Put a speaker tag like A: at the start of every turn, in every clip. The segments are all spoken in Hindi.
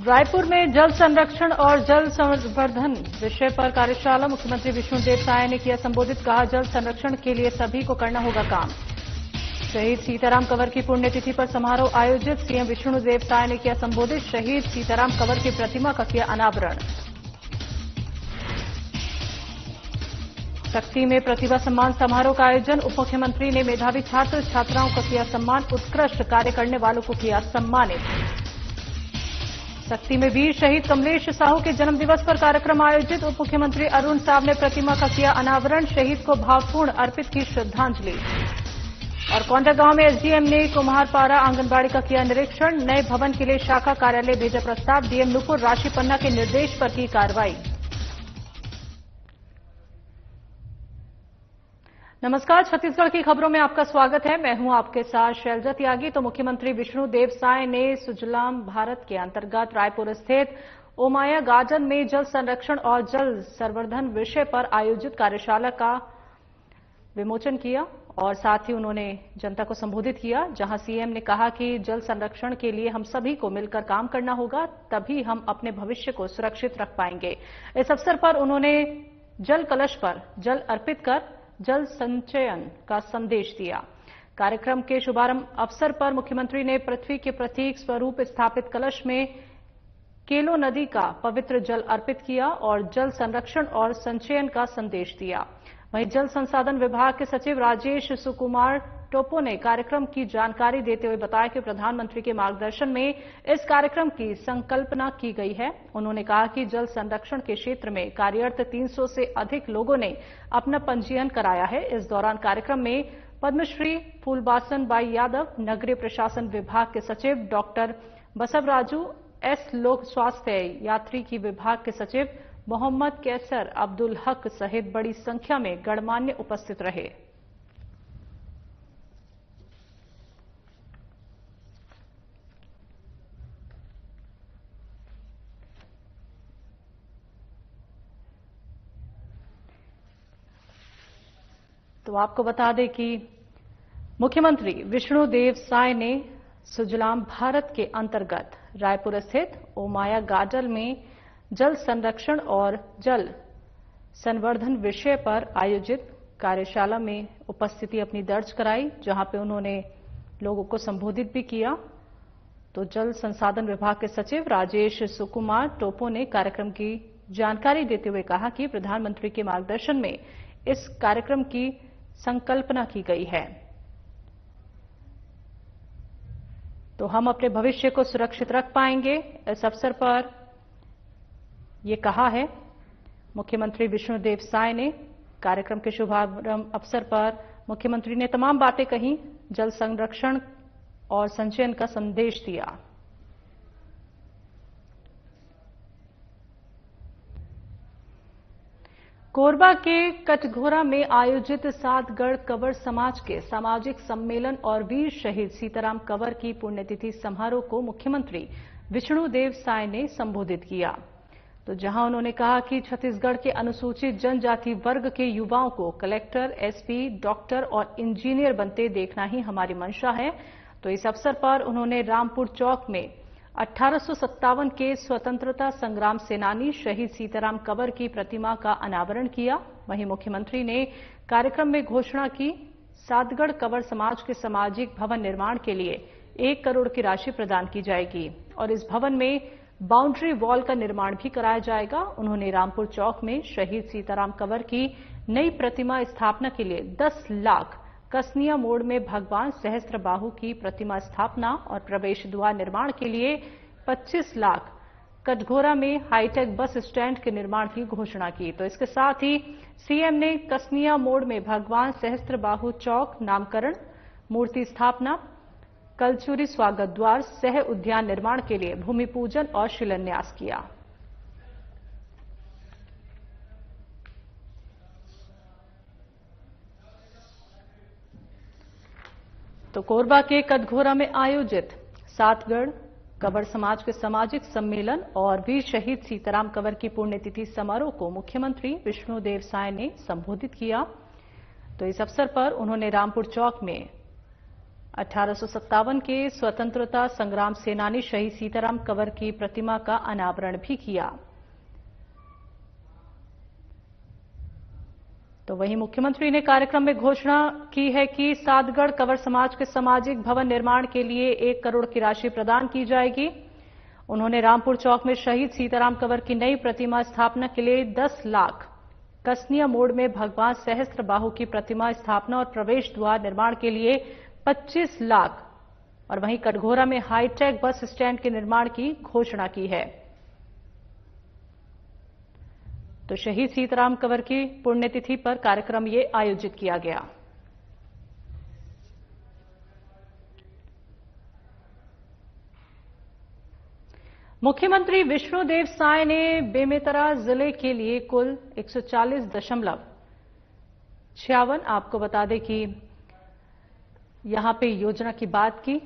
A: रायपुर में जल संरक्षण और जल संवर्धन विषय पर कार्यशाला मुख्यमंत्री विष्णुदेव साय ने किया संबोधित। कहा, जल संरक्षण के लिए सभी को करना होगा काम। शहीद सीताराम कंवर की पुण्यतिथि पर समारोह आयोजित। सीएम विष्णुदेव साय ने किया संबोधित। शहीद सीताराम कंवर की प्रतिमा का किया अनावरण। शक्ति में प्रतिभा सम्मान समारोह का आयोजन। उप मुख्यमंत्री ने मेधावी छात्र छात्राओं का किया सम्मान। उत्कृष्ट कार्य करने वालों को किया सम्मानित। शक्ति में वीर शहीद कमलेश साहू के जन्मदिवस पर कार्यक्रम आयोजित। उप मुख्यमंत्री अरुण साव ने प्रतिमा का किया अनावरण। शहीद को भावपूर्ण अर्पित की श्रद्धांजलि। और कोंडागांव में एसडीएम ने कुम्हारपारा आंगनबाड़ी का किया निरीक्षण। नए भवन के लिए शाखा कार्यालय भेजा प्रस्ताव। डीएम नुपुर राशि पन्ना के निर्देश पर की कार्रवाई। नमस्कार, छत्तीसगढ़ की खबरों में आपका स्वागत है। मैं हूं आपके साथ शैलजा त्यागी। तो मुख्यमंत्री विष्णुदेव साय ने सुजलाम भारत के अंतर्गत रायपुर स्थित ओमाया गार्डन में जल संरक्षण और जल संवर्धन विषय पर आयोजित कार्यशाला का विमोचन किया और साथ ही उन्होंने जनता को संबोधित किया, जहां सीएम ने कहा कि जल संरक्षण के लिए हम सभी को मिलकर काम करना होगा, तभी हम अपने भविष्य को सुरक्षित रख पाएंगे। इस अवसर पर उन्होंने जल कलश पर जल अर्पित कर जल संचयन का संदेश दिया। कार्यक्रम के शुभारंभ अवसर पर मुख्यमंत्री ने पृथ्वी के प्रतीक स्वरूप स्थापित कलश में केलो नदी का पवित्र जल अर्पित किया और जल संरक्षण और संचयन का संदेश दिया। वहीं जल संसाधन विभाग के सचिव राजेश सुकुमार टोपो ने कार्यक्रम की जानकारी देते हुए बताया कि प्रधानमंत्री के मार्गदर्शन में इस कार्यक्रम की संकल्पना की गई है। उन्होंने कहा कि जल संरक्षण के क्षेत्र में कार्यरत 300 से अधिक लोगों ने अपना पंजीयन कराया है। इस दौरान कार्यक्रम में पद्मश्री फूलबासन बाई यादव, नगरीय प्रशासन विभाग के सचिव डॉक्टर बसवराजू एस, लोक स्वास्थ्य यात्रिकी विभाग के सचिव मोहम्मद कैसर अब्दुल हक सहित बड़ी संख्या में गणमान्य उपस्थित रहे। तो आपको बता दें कि मुख्यमंत्री विष्णुदेव साय ने सुजलाम भारत के अंतर्गत रायपुर स्थित ओमाया गार्डन में जल संरक्षण और जल संवर्धन विषय पर आयोजित कार्यशाला में उपस्थिति अपनी दर्ज कराई, जहां पे उन्होंने लोगों को संबोधित भी किया। तो जल संसाधन विभाग के सचिव राजेश सुकुमार टोपो ने कार्यक्रम की जानकारी देते हुए कहा कि प्रधानमंत्री के मार्गदर्शन में इस कार्यक्रम की संकल्पना की गई है, तो हम अपने भविष्य को सुरक्षित रख पाएंगे। इस अवसर पर यह कहा है मुख्यमंत्री विष्णुदेव साय ने। कार्यक्रम के शुभारंभ अवसर पर मुख्यमंत्री ने तमाम बातें कही, जल संरक्षण और संचयन का संदेश दिया। कोरबा के कटघोरा में आयोजित सातगढ़ कंवर समाज के सामाजिक सम्मेलन और वीर शहीद सीताराम कंवर की पुण्यतिथि समारोह को मुख्यमंत्री विष्णुदेव साय ने संबोधित किया। तो जहां उन्होंने कहा कि छत्तीसगढ़ के अनुसूचित जनजाति वर्ग के युवाओं को कलेक्टर, एसपी, डॉक्टर और इंजीनियर बनते देखना ही हमारी मंशा है। तो इस अवसर पर उन्होंने रामपुर चौक में 1857 के स्वतंत्रता संग्राम सेनानी शहीद सीताराम कंवर की प्रतिमा का अनावरण किया। वहीं मुख्यमंत्री ने कार्यक्रम में घोषणा की, सातगढ़ कंवर समाज के सामाजिक भवन निर्माण के लिए 1 करोड़ की राशि प्रदान की जाएगी और इस भवन में बाउंड्री वॉल का निर्माण भी कराया जाएगा। उन्होंने रामपुर चौक में शहीद सीताराम कंवर की नई प्रतिमा स्थापना के लिए 10 लाख, कसनिया मोड़ में भगवान सहस्त्रबाहु की प्रतिमा स्थापना और प्रवेश द्वार निर्माण के लिए 25 लाख, कटघोरा में हाईटेक बस स्टैंड के निर्माण की घोषणा की। तो इसके साथ ही सीएम ने कसनिया मोड़ में भगवान सहस्त्रबाहु चौक नामकरण, मूर्ति स्थापना, कलचुरी स्वागत द्वार सह उद्यान निर्माण के लिए भूमि पूजन और शिलान्यास किया। तो कोरबा के कटघोरा में आयोजित सातगढ़ कंवर समाज के सामाजिक सम्मेलन और वीर शहीद सीताराम कंवर की पुण्यतिथि समारोह को मुख्यमंत्री विष्णुदेव साय ने संबोधित किया। तो इस अवसर पर उन्होंने रामपुर चौक में 1857 के स्वतंत्रता संग्राम सेनानी शहीद सीताराम कंवर की प्रतिमा का अनावरण भी किया। तो वहीं मुख्यमंत्री ने कार्यक्रम में घोषणा की है कि सादगढ़ कंवर समाज के सामाजिक भवन निर्माण के लिए 1 करोड़ की राशि प्रदान की जाएगी। उन्होंने रामपुर चौक में शहीद सीताराम कंवर की नई प्रतिमा स्थापना के लिए 10 लाख, कसनिया मोड़ में भगवान सहस्त्रबाहु की प्रतिमा स्थापना और प्रवेश द्वार निर्माण के लिए 25 लाख और वहीं कटघोरा में हाईटेक बस स्टैंड के निर्माण की घोषणा की है। तो शहीद सीताराम कंवर की पुण्यतिथि पर कार्यक्रम ये आयोजित किया गया। मुख्यमंत्री विष्णुदेव साय ने बेमेतरा जिले के लिए कुल 140.56 आपको बता दें कि यहां पे योजना की बात की।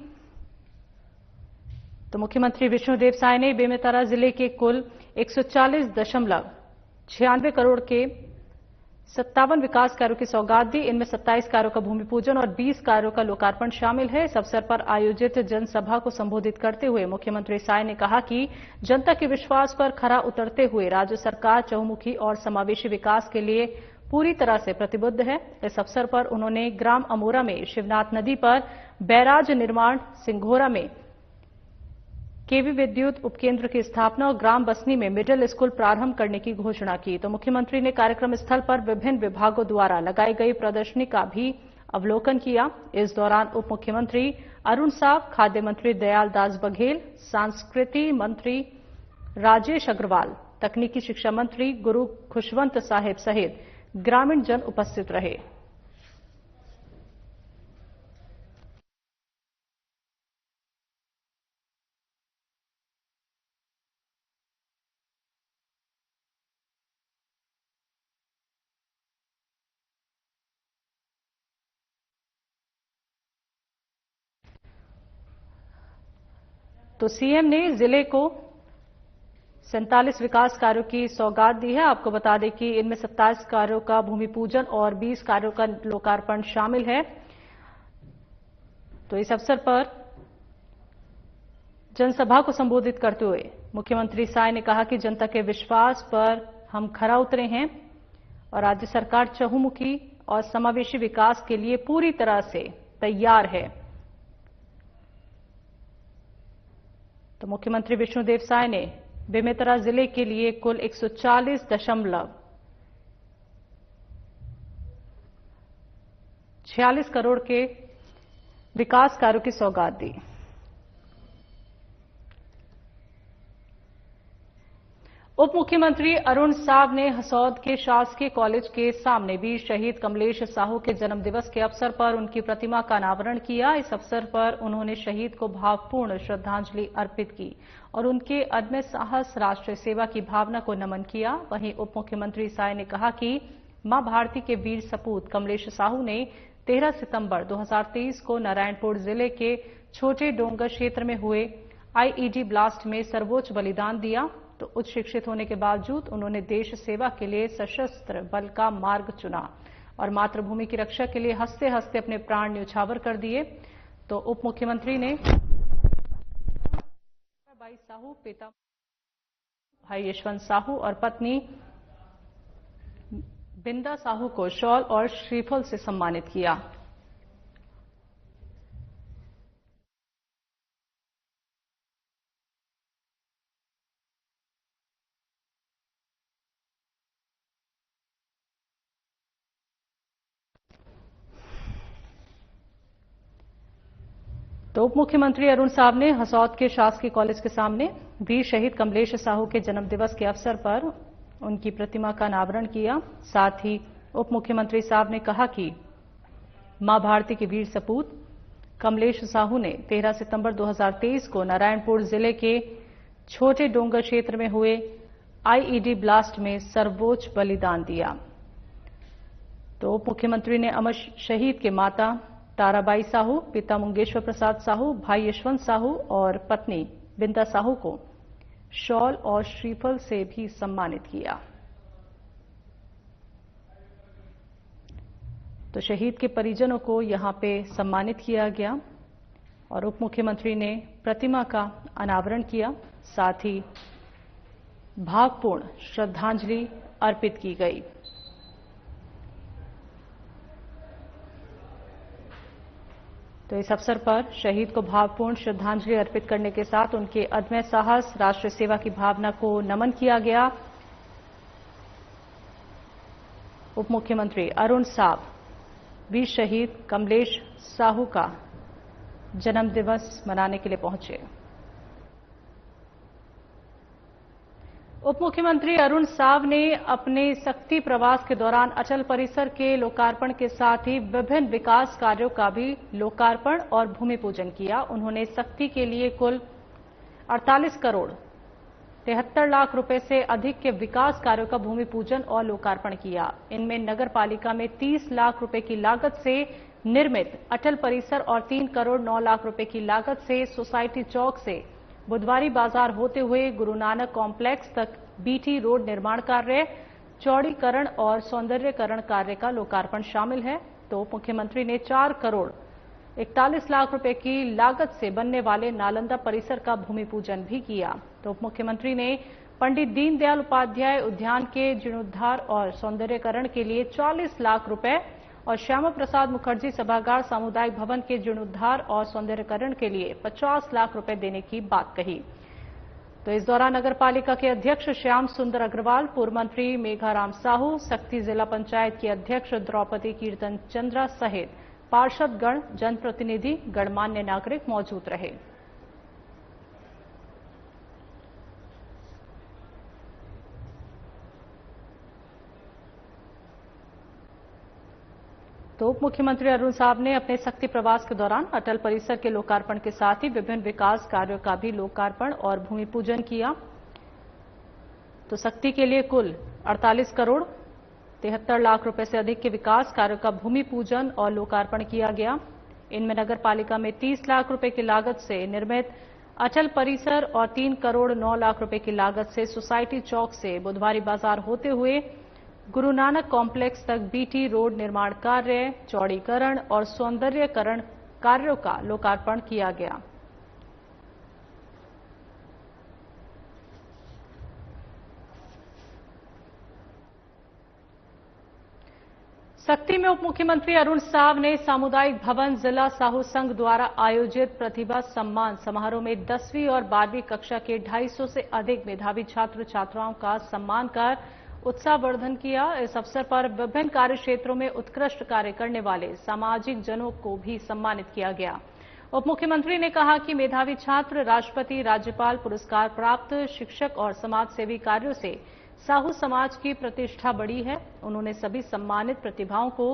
A: तो मुख्यमंत्री विष्णुदेव साय ने बेमेतरा जिले के कुल 140.96 करोड़ के 57 विकास कार्यों की सौगात दी। इनमें 27 कार्यों का भूमि पूजन और 20 कार्यों का लोकार्पण शामिल है। इस अवसर पर आयोजित जनसभा को संबोधित करते हुए मुख्यमंत्री साय ने कहा कि जनता के विश्वास पर खरा उतरते हुए राज्य सरकार चहुमुखी और समावेशी विकास के लिए पूरी तरह से प्रतिबद्ध है। इस अवसर पर उन्होंने ग्राम अमोरा में शिवनाथ नदी पर बैराज निर्माण, सिंघोरा में केवी विद्युत उपकेंद्र की स्थापना और ग्राम बसनी में मिडिल स्कूल प्रारंभ करने की घोषणा की। तो मुख्यमंत्री ने कार्यक्रम स्थल पर विभिन्न विभागों द्वारा लगाई गई प्रदर्शनी का भी अवलोकन किया। इस दौरान उप मुख्यमंत्री अरुण साव, खाद्य मंत्री दयाल दास बघेल, संस्कृति मंत्री राजेश अग्रवाल, तकनीकी शिक्षा मंत्री गुरु खुशवंत साहिब सहित ग्रामीण जन उपस्थित रहे। तो सीएम ने जिले को 47 विकास कार्यों की सौगात दी है। आपको बता दें कि इनमें 27 कार्यों का भूमि पूजन और 20 कार्यों का लोकार्पण शामिल है। तो इस अवसर पर जनसभा को संबोधित करते हुए मुख्यमंत्री साय ने कहा कि जनता के विश्वास पर हम खरा उतरे हैं और राज्य सरकार चहुमुखी और समावेशी विकास के लिए पूरी तरह से तैयार है। तो मुख्यमंत्री विष्णुदेव साय ने बेमेतरा जिले के लिए कुल 140.46 करोड़ के विकास कार्यों की सौगात दी। उप मुख्यमंत्री अरुण साव ने हसौद के शासकीय कॉलेज के सामने वीर शहीद कमलेश साहू के जन्मदिवस के अवसर पर उनकी प्रतिमा का अनावरण किया। इस अवसर पर उन्होंने शहीद को भावपूर्ण श्रद्धांजलि अर्पित की और उनके अदम्य साहस, राष्ट्र सेवा की भावना को नमन किया। वहीं उप मुख्यमंत्री साय ने कहा कि मां भारती के वीर सपूत कमलेश साहू ने 13 सितंबर 2023 को नारायणपुर जिले के छोटे डोंगर क्षेत्र में हुए आईईडी ब्लास्ट में सर्वोच्च बलिदान दिया। तो उच्च शिक्षित होने के बावजूद उन्होंने देश सेवा के लिए सशस्त्र बल का मार्ग चुना और मातृभूमि की रक्षा के लिए हंसते हंसते अपने प्राण न्यौछावर कर दिए। तो उप मुख्यमंत्री ने बाई साहू, पिता भाई यशवंत साहू और पत्नी बिंदा साहू को शॉल और श्रीफल से सम्मानित किया। तो उप मुख्यमंत्री अरुण साव ने हसौद के शासकीय कॉलेज के सामने वीर शहीद कमलेश साहू के जन्मदिवस के अवसर पर उनकी प्रतिमा का अनावरण किया। साथ ही उप मुख्यमंत्री साहब ने कहा कि मां भारती के वीर सपूत कमलेश साहू ने 13 सितंबर 2023 को नारायणपुर जिले के छोटे डोंगर क्षेत्र में हुए आईईडी ब्लास्ट में सर्वोच्च बलिदान दिया। तो उप मुख्यमंत्री ने अमर शहीद के माता ताराबाई साहू, पिता मुंगेश्वर प्रसाद साहू, भाई यशवंत साहू और पत्नी बिंदा साहू को शॉल और श्रीफल से भी सम्मानित किया। तो शहीद के परिजनों को यहां पे सम्मानित किया गया। और उप मुख्यमंत्री ने प्रतिमा का अनावरण किया। साथ ही भावपूर्ण श्रद्धांजलि अर्पित की गई। तो इस अवसर पर शहीद को भावपूर्ण श्रद्धांजलि अर्पित करने के साथ उनके अदम्य साहस, राष्ट्र सेवा की भावना को नमन किया गया। उप मुख्यमंत्री अरुण साव वीर शहीद कमलेश साहू का जन्मदिवस मनाने के लिए पहुंचे। उप मुख्यमंत्री अरुण साव ने अपने शक्ति प्रवास के दौरान अचल परिसर के लोकार्पण के साथ ही विभिन्न विकास कार्यों का भी लोकार्पण और भूमि पूजन किया। उन्होंने शक्ति के लिए कुल 48 करोड़ 73 लाख रुपए से अधिक के विकास कार्यों का भूमि पूजन और लोकार्पण किया। इनमें नगर पालिका में 30 लाख रुपए की लागत से निर्मित अटल परिसर और 3 करोड़ 9 लाख रुपए की लागत से सोसाइटी चौक से बुधवारी बाजार होते हुए गुरु नानक कॉम्प्लेक्स तक बीटी रोड निर्माण कार्य, चौड़ीकरण और सौंदर्यकरण कार्य का लोकार्पण शामिल है। तो मुख्यमंत्री ने 4 करोड़ 41 लाख रुपए की लागत से बनने वाले नालंदा परिसर का भूमि पूजन भी किया। तो उप मुख्यमंत्री ने पंडित दीनदयाल उपाध्याय उद्यान के जीर्णोद्धार और सौंदर्यकरण के लिए 40 लाख रुपए और श्यामा प्रसाद मुखर्जी सभागार सामुदायिक भवन के जीर्णोद्धार और सौंदर्यकरण के लिए 50 लाख रुपए देने की बात कही। तो इस दौरान नगर पालिका के अध्यक्ष श्याम सुंदर अग्रवाल, पूर्व मंत्री मेघाराम साहू, शक्ति जिला पंचायत की अध्यक्ष द्रौपदी कीर्तन चंद्रा सहित पार्षदगण, जनप्रतिनिधि, गणमान्य नागरिक मौजूद रहे। तो उप मुख्यमंत्री अरुण साव ने अपने शक्ति प्रवास के दौरान अटल परिसर के लोकार्पण के साथ ही विभिन्न विकास कार्यों का भी लोकार्पण और भूमि पूजन किया। तो शक्ति के लिए कुल 48 करोड़ 73 लाख रुपए से अधिक के विकास कार्यों का भूमि पूजन और लोकार्पण किया गया। इनमें नगर पालिका में 30 लाख रुपए की लागत से निर्मित अटल परिसर और 3 करोड़ 9 लाख रुपए की लागत से सोसाइटी चौक से बुधवारी बाजार होते हुए गुरु नानक कॉम्प्लेक्स तक बीटी रोड निर्माण कार्य, चौड़ीकरण और सौंदर्यकरण कार्यों का लोकार्पण किया गया। शक्ति में उप मुख्यमंत्री अरुण साव ने सामुदायिक भवन जिला साहू संघ द्वारा आयोजित प्रतिभा सम्मान समारोह में 10वीं और 12वीं कक्षा के 250 से अधिक मेधावी छात्र छात्राओं का सम्मान कर उत्साहवर्धन किया। इस अवसर पर विभिन्न कार्य क्षेत्रों में उत्कृष्ट कार्य करने वाले सामाजिक जनों को भी सम्मानित किया गया। उप मुख्यमंत्री ने कहा कि मेधावी छात्र राष्ट्रपति, राज्यपाल पुरस्कार प्राप्त शिक्षक और समाजसेवी कार्यों से साहू समाज की प्रतिष्ठा बढ़ी है। उन्होंने सभी सम्मानित प्रतिभाओं को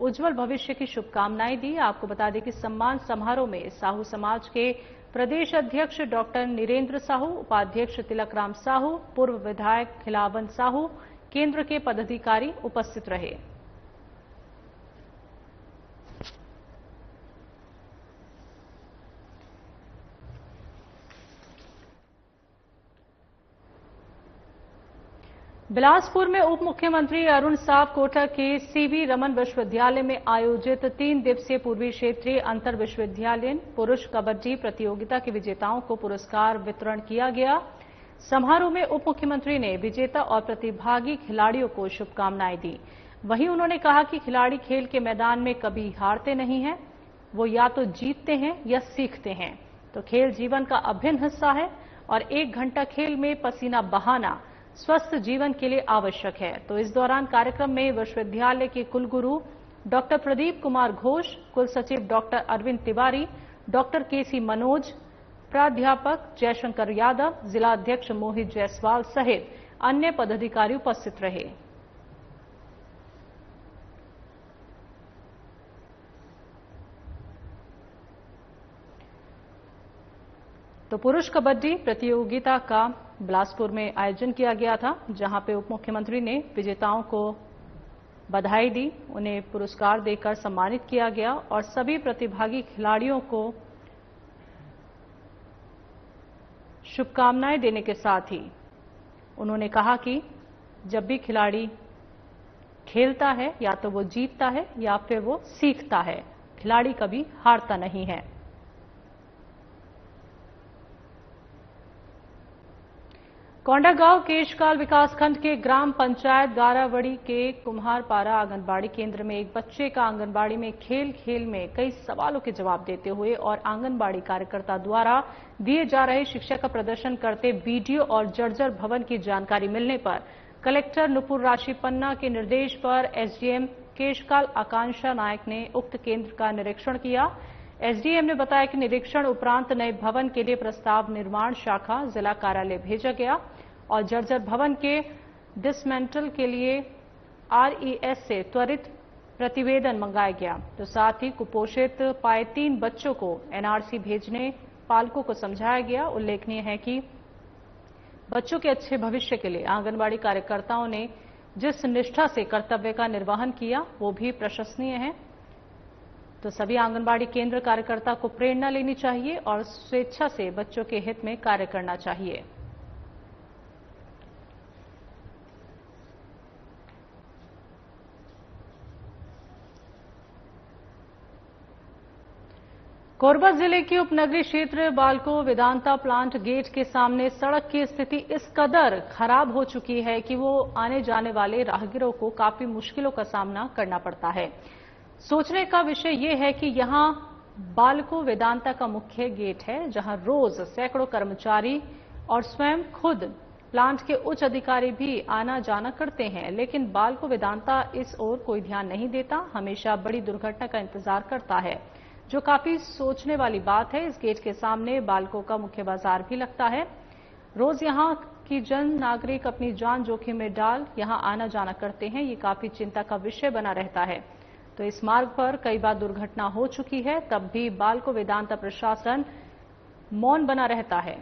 A: उज्जवल भविष्य की शुभकामनाएं दी। आपको बता दें कि सम्मान समारोह में साहू समाज के प्रदेश अध्यक्ष डॉक्टर नीरेंद्र साहू, उपाध्यक्ष तिलक राम साहू, पूर्व विधायक खिलावन साहू, केंद्र के पदाधिकारी उपस्थित रहे। बिलासपुर में उप मुख्यमंत्री अरुण साव कोटा के सीवी रमन विश्वविद्यालय में आयोजित 3 दिवसीय पूर्वी क्षेत्रीय अंतर विश्वविद्यालय पुरुष कबड्डी प्रतियोगिता के विजेताओं को पुरस्कार वितरण किया गया। समारोह में उप मुख्यमंत्री ने विजेता और प्रतिभागी खिलाड़ियों को शुभकामनाएं दी। वहीं उन्होंने कहा कि खिलाड़ी खेल के मैदान में कभी हारते नहीं हैं, वो या तो जीतते हैं या सीखते हैं। तो खेल जीवन का अभिन्न हिस्सा है और 1 घंटा खेल में पसीना बहाना स्वस्थ जीवन के लिए आवश्यक है। तो इस दौरान कार्यक्रम में विश्वविद्यालय के कुलगुरु डॉक्टर प्रदीप कुमार घोष, कुल सचिव डॉक्टर अरविंद तिवारी, डॉक्टर केसी मनोज, प्राध्यापक जयशंकर यादव, जिला अध्यक्ष मोहित जायसवाल सहित अन्य पदाधिकारी उपस्थित रहे। तो पुरुष कबड्डी प्रतियोगिता का बिलासपुर में आयोजन किया गया था, जहां पे उप मुख्यमंत्री ने विजेताओं को बधाई दी, उन्हें पुरस्कार देकर सम्मानित किया गया और सभी प्रतिभागी खिलाड़ियों को शुभकामनाएं देने के साथ ही उन्होंने कहा कि जब भी खिलाड़ी खेलता है या तो वो जीतता है या फिर वो सीखता है, खिलाड़ी कभी हारता नहीं है। कोंडागांव केशकाल विकासखंड के ग्राम पंचायत गारावड़ी के कुम्हारपारा आंगनबाड़ी केंद्र में एक बच्चे का आंगनबाड़ी में खेल खेल में कई सवालों के जवाब देते हुए और आंगनबाड़ी कार्यकर्ता द्वारा दिए जा रहे शिक्षा का प्रदर्शन करते वीडियो और जर्जर भवन की जानकारी मिलने पर कलेक्टर नुपुर राशीपन्ना के निर्देश पर एसडीएम केशकाल आकांक्षा नायक ने उक्त केंद्र का निरीक्षण किया। एसडीएम ने बताया कि निरीक्षण उपरांत नए भवन के लिए प्रस्ताव निर्माण शाखा जिला कार्यालय भेजा गया और जर्जर भवन के डिसमेंटल के लिए आरईएस से त्वरित प्रतिवेदन मंगाया गया। तो साथ ही कुपोषित पाए 3 बच्चों को एनआरसी भेजने पालकों को समझाया गया। उल्लेखनीय है कि बच्चों के अच्छे भविष्य के लिए आंगनबाड़ी कार्यकर्ताओं ने जिस निष्ठा से कर्तव्य का निर्वहन किया वो भी प्रशंसनीय है। तो सभी आंगनबाड़ी केंद्र कार्यकर्ता को प्रेरणा लेनी चाहिए और स्वेच्छा से बच्चों के हित में कार्य करना चाहिए। कोरबा जिले के उपनगरीय क्षेत्र बालको वेदांता प्लांट गेट के सामने सड़क की स्थिति इस कदर खराब हो चुकी है कि वो आने जाने वाले राहगीरों को काफी मुश्किलों का सामना करना पड़ता है। सोचने का विषय ये है कि यहां बालको वेदांता का मुख्य गेट है, जहां रोज सैकड़ों कर्मचारी और स्वयं खुद प्लांट के उच्च अधिकारी भी आना जाना करते हैं, लेकिन बालको वेदांता इस ओर कोई ध्यान नहीं देता, हमेशा बड़ी दुर्घटना का इंतजार करता है, जो काफी सोचने वाली बात है। इस गेट के सामने बालको का मुख्य बाजार भी लगता है। रोज यहां की जन नागरिक अपनी जान जोखिम में डाल यहां आना जाना करते हैं। ये काफी चिंता का विषय बना रहता है। तो इस मार्ग पर कई बार दुर्घटना हो चुकी है, तब भी बालको वेदांता प्रशासन मौन बना रहता है।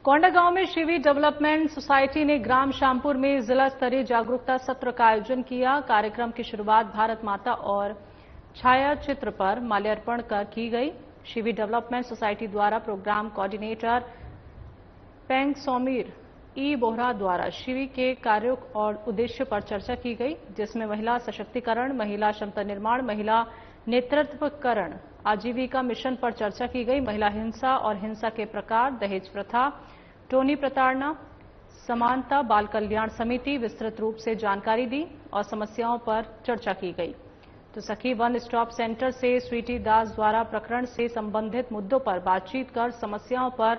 A: कोंडागांव में शिवी डेवलपमेंट सोसाइटी ने ग्राम शामपुर में जिला स्तरीय जागरूकता सत्र का आयोजन किया। कार्यक्रम की शुरुआत भारत माता और छाया चित्र पर माल्यार्पण कर की गई। शिवी डेवलपमेंट सोसाइटी द्वारा प्रोग्राम कोऑर्डिनेटर पेंग सोमीर ई बोहरा द्वारा शिवी के कार्यों और उद्देश्य पर चर्चा की गई, जिसमें महिला सशक्तिकरण, महिला क्षमता निर्माण, महिला नेतृत्वकरण, आजीविका मिशन पर चर्चा की गई। महिला हिंसा और हिंसा के प्रकार, दहेज प्रथा, टोनी प्रताड़ना, समानता बाल कल्याण समिति विस्तृत रूप से जानकारी दी और समस्याओं पर चर्चा की गई। तो सखी वन स्टॉप सेंटर से स्वीटी दास द्वारा प्रकरण से संबंधित मुद्दों पर बातचीत कर समस्याओं पर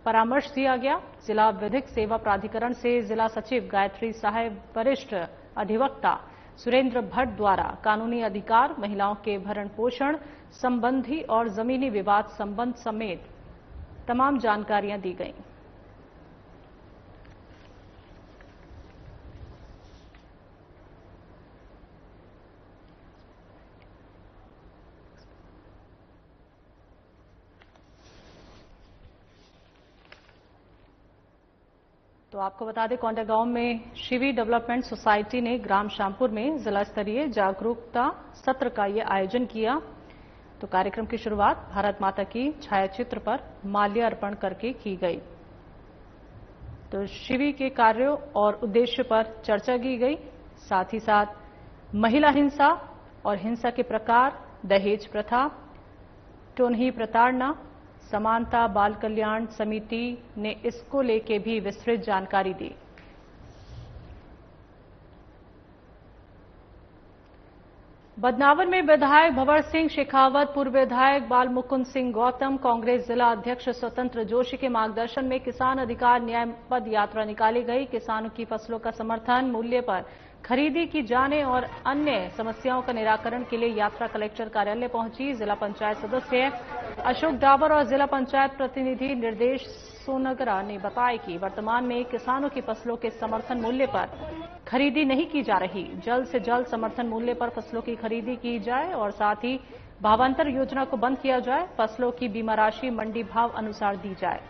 A: परामर्श दिया गया। जिला विधिक सेवा प्राधिकरण से जिला सचिव गायत्री सहाय, वरिष्ठ अधिवक्ता सुरेंद्र भट्ट द्वारा कानूनी अधिकार, महिलाओं के भरण पोषण संबंधी और जमीनी विवाद संबंध समेत तमाम जानकारियां दी गईं। तो आपको बता दें, कोंडागांव में शिवी डेवलपमेंट सोसाइटी ने ग्राम शामपुर में जिला स्तरीय जागरूकता सत्र का ये आयोजन किया। तो कार्यक्रम की शुरुआत भारत माता की छायाचित्र पर माल्यार्पण करके की गई। तो शिवी के कार्यों और उद्देश्य पर चर्चा की गई। साथ ही साथ महिला हिंसा और हिंसा के प्रकार, दहेज प्रथा, टोनही प्रताड़ना, समानता बाल कल्याण समिति ने इसको लेके भी विस्तृत जानकारी दी। बदनावर में विधायक भंवर सिंह शेखावत, पूर्व विधायक बाल मुकुंद सिंह गौतम, कांग्रेस जिला अध्यक्ष स्वतंत्र जोशी के मार्गदर्शन में किसान अधिकार न्याय पद यात्रा निकाली गई। किसानों की फसलों का समर्थन मूल्य पर खरीदी की जाने और अन्य समस्याओं का निराकरण के लिए यात्रा कलेक्टर कार्यालय पहुंची। जिला पंचायत सदस्य अशोक डाबर और जिला पंचायत प्रतिनिधि निर्देश सोनगरा ने बताया कि वर्तमान में किसानों की फसलों के समर्थन मूल्य पर खरीदी नहीं की जा रही। जल्द से जल्द समर्थन मूल्य पर फसलों की खरीदी की जाए और साथ ही भावांतर योजना को बंद किया जाए। फसलों की बीमा राशि मंडी भाव अनुसार दी जाए।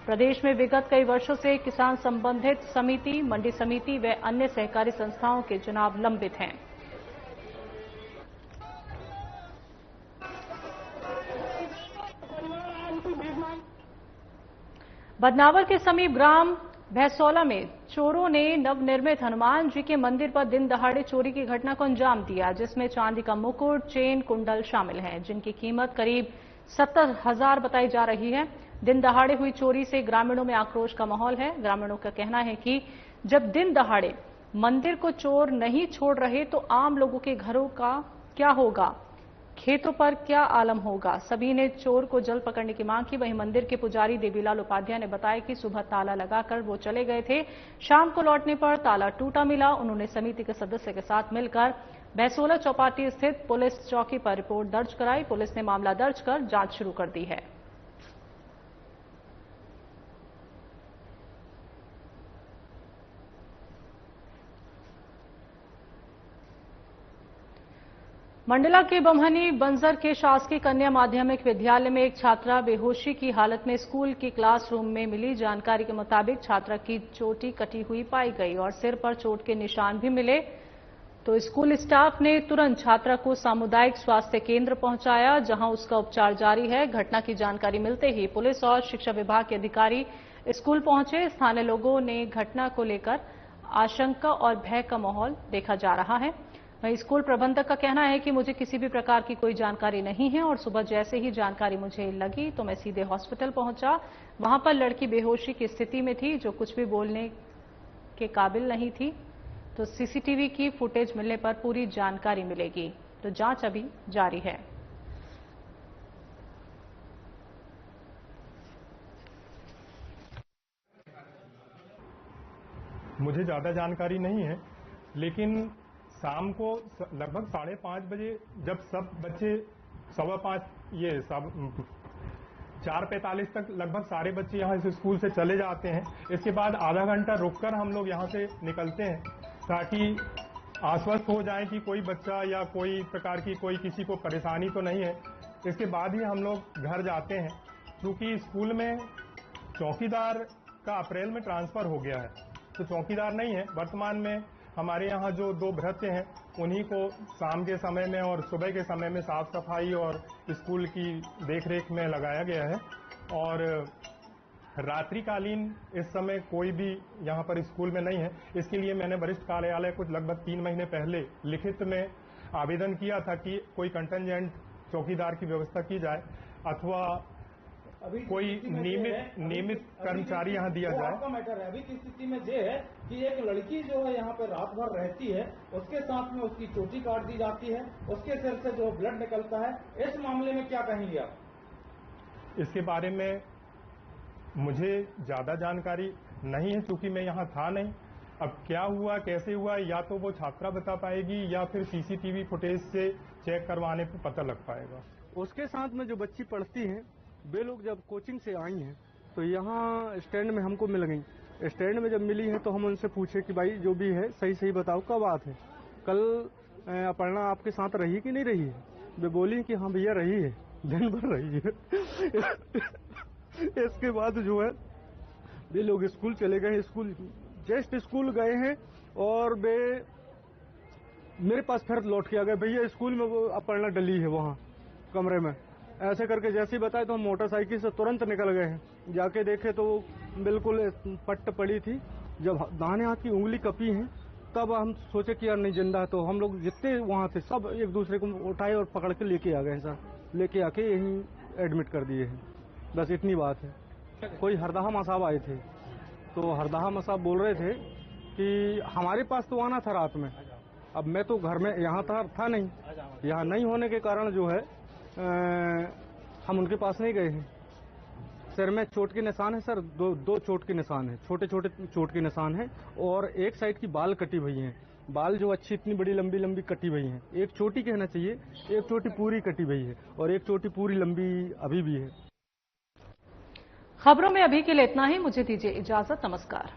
A: प्रदेश में विगत कई वर्षों से किसान संबंधित समिति, मंडी समिति व अन्य सहकारी संस्थाओं के चुनाव लंबित हैं। बदनावर के समीप ग्राम भैसौला में चोरों ने नवनिर्मित हनुमान जी के मंदिर पर दिन दहाड़े चोरी की घटना को अंजाम दिया, जिसमें चांदी का मुकुट, चेन, कुंडल शामिल हैं, जिनकी कीमत करीब 70,000 बताई जा रही है। दिन दहाड़े हुई चोरी से ग्रामीणों में आक्रोश का माहौल है। ग्रामीणों का कहना है कि जब दिन दहाड़े मंदिर को चोर नहीं छोड़ रहे तो आम लोगों के घरों का क्या होगा, खेतों पर क्या आलम होगा। सभी ने चोर को जल्द पकड़ने की मांग की। वहीं मंदिर के पुजारी देवीलाल उपाध्याय ने बताया कि सुबह ताला लगाकर वो चले गए थे। शाम को लौटने पर ताला टूटा मिला। उन्होंने समिति के सदस्य के साथ मिलकर भैंसोला चौपाटी स्थित पुलिस चौकी पर रिपोर्ट दर्ज कराई। पुलिस ने मामला दर्ज कर जांच शुरू कर दी है। मंडला के बमहनी बंजर के शासकीय कन्या माध्यमिक विद्यालय में एक छात्रा बेहोशी की हालत में स्कूल की क्लासरूम में मिली जानकारी के मुताबिक छात्रा की चोटी कटी हुई पाई गई और सिर पर चोट के निशान भी मिले। तो स्कूल स्टाफ ने तुरंत छात्रा को सामुदायिक स्वास्थ्य केंद्र पहुंचाया, जहां उसका उपचार जारी है। घटना की जानकारी मिलते ही पुलिस और शिक्षा विभाग के अधिकारी स्कूल पहुंचे। स्थानीय लोगों ने घटना को लेकर आशंका और भय का माहौल देखा जा रहा है। वहीं स्कूल प्रबंधक का कहना है कि मुझे किसी भी प्रकार की कोई जानकारी नहीं है और सुबह जैसे ही जानकारी मुझे लगी तो मैं सीधे हॉस्पिटल पहुंचा। वहां पर लड़की बेहोशी की स्थिति में थी, जो कुछ भी बोलने के काबिल नहीं थी। तो सीसीटीवी की फुटेज मिलने पर पूरी जानकारी मिलेगी। तो जांच अभी जारी है।
B: मुझे ज़्यादा जानकारी नहीं है, लेकिन शाम को लगभग 5:30 बजे जब सब बच्चे 4:45 तक लगभग सारे बच्चे यहाँ इस स्कूल से चले जाते हैं। इसके बाद आधा घंटा रुककर हम लोग यहाँ से निकलते हैं, ताकि आश्वस्त हो जाएं कि कोई बच्चा या कोई प्रकार की कोई किसी को परेशानी तो नहीं है। इसके बाद ही हम लोग घर जाते हैं, क्योंकि स्कूल में चौकीदार का अप्रैल में ट्रांसफर हो गया है, तो चौकीदार नहीं है। वर्तमान में हमारे यहाँ जो 2 भृत्य हैं, उन्हीं को शाम के समय में और सुबह के समय में साफ सफाई और स्कूल की देखरेख में लगाया गया है। और रात्रिकालीन इस समय कोई भी यहाँ पर स्कूल में नहीं है। इसके लिए मैंने वरिष्ठ कार्यालय कुछ लगभग 3 महीने पहले लिखित में आवेदन किया था कि कोई कंटेंजेंट चौकीदार की व्यवस्था की जाए अथवा कोई नियमित कर्मचारी यहाँ दिया जाए।
C: आपका मैटर है। अभी की स्थिति में ये है कि एक लड़की जो है यहाँ पे रात भर रहती है, उसके साथ में उसकी चोटी काट दी जाती है, उसके सिर से जो ब्लड निकलता है। इस मामले में क्या कहेंगे आप?
B: इसके बारे में मुझे ज्यादा जानकारी नहीं है, क्योंकि मैं यहाँ था नहीं। अब क्या हुआ, कैसे हुआ, या तो वो छात्रा बता पाएगी या फिर सीसीटीवी फुटेज से चेक करवाने पर पता लग पाएगा।
D: उसके साथ में जो बच्ची पढ़ती हैं, वे लोग जब कोचिंग से आई हैं तो यहाँ स्टैंड में हमको मिल गई। स्टैंड में जब मिली है तो हम उनसे पूछे कि भाई जो भी है सही सही बताओ, कब बात है, कल अपर्णा आपके साथ रही कि नहीं रही है? वे बोली कि हाँ भैया रही है, दिन भर रही है। इसके बाद जो है वे लोग स्कूल चले गए। जस्ट स्कूल गए हैं और वे मेरे पास फिर लौट के आ गए, भैया स्कूल में वो अपर्णा डली है वहाँ कमरे में। ऐसे करके जैसे ही बताए तो हम मोटरसाइकिल से तुरंत निकल गए हैं। जाके देखे तो बिल्कुल पट्ट पड़ी थी। जब दाहिने हाथ की उंगली कपी है तब हम सोचे कि यार नहीं जिंदा है। तो हम लोग जितने वहाँ थे सब एक दूसरे को उठाए और पकड़ के लेके आ गए सर। लेके आके यहीं एडमिट कर दिए हैं। बस इतनी बात है। कोई हरदाहा मसाब आए थे, तो हरदाहा मसाब बोल रहे थे कि हमारे पास तो आना था रात में। अब मैं तो घर में यहाँ था नहीं। यहाँ नहीं होने के कारण जो है हम उनके पास नहीं गए हैं। सिर में चोट के निशान है सर, दो चोट के निशान है, छोटे छोटे चोट के निशान है। और एक साइड की बाल कटी हुई हैं, बाल जो अच्छी इतनी बड़ी लंबी लंबी कटी हुई हैं। एक चोटी कहना चाहिए, एक चोटी पूरी कटी हुई है और एक चोटी पूरी लंबी अभी भी है।
A: खबरों में अभी के लिए इतना ही। मुझे दीजिए इजाजत। नमस्कार।